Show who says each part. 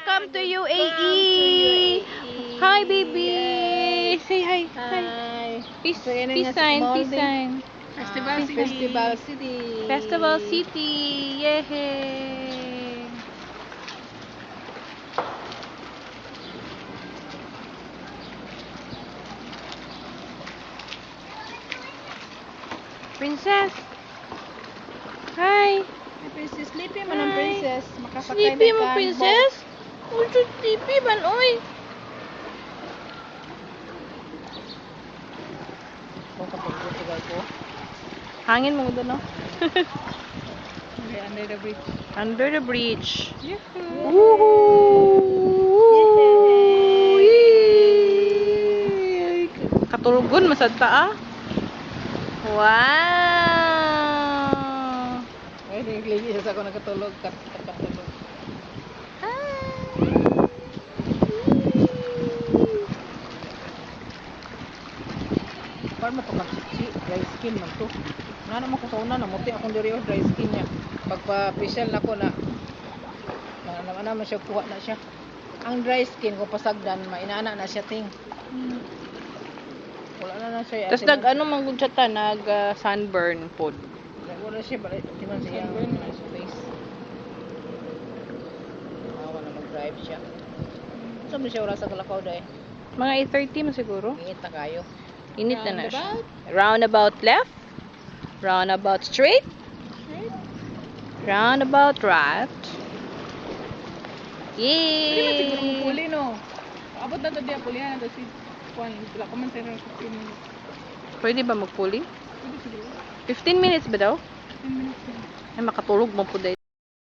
Speaker 1: Welcome to UAE. Hi, baby. Say hi. Hi. Peace sign. Peace sign.
Speaker 2: Festival City.
Speaker 1: Festival City. Yay. Princess. Hi.
Speaker 2: Princess, sleepy man ang princess.
Speaker 1: Sleepy mo, princess? Uy, sleepy man, oy. Hangin mo doon, no?
Speaker 2: Under the bridge.
Speaker 1: Under the bridge.
Speaker 2: Yahoo!
Speaker 1: Woohoo! Yay! Katulugon, masad pa, ah. Wow!
Speaker 2: Ay, nagligi sa ako nakatulog. Katulog. Paano mo ito mag-chichi? Dry skin man to. Nga naman ko sa una, namuti akong diri dry skin niya. Pagpa-facial na ko na naman siya, kuha na siya. Ang dry skin ko pasagdan, mainana na siya ting. Wala na siya.
Speaker 1: Tapos ano manggod siya ta, sunburn pod.
Speaker 2: Wala siya, di man siya sa face. Awa na mag-drive siya. Saan mo siya oras sa kalakaw dahil?
Speaker 1: Mga 8:30 mo siguro.
Speaker 2: Ingit na kayo.
Speaker 1: Init na siya. Roundabout left. Roundabout straight. Roundabout right.
Speaker 2: Hindi man siguro
Speaker 1: Yay!
Speaker 2: mapuli, no? Abot na ito diya, pulihan na ito si Juan. Wala ko man tayo 15 minutes.
Speaker 1: Pwede ba magpuli?
Speaker 2: Pwede siguro.
Speaker 1: 15 minutes ba daw?
Speaker 2: 15 minutes.
Speaker 1: Ay, makatulog mo po dahil.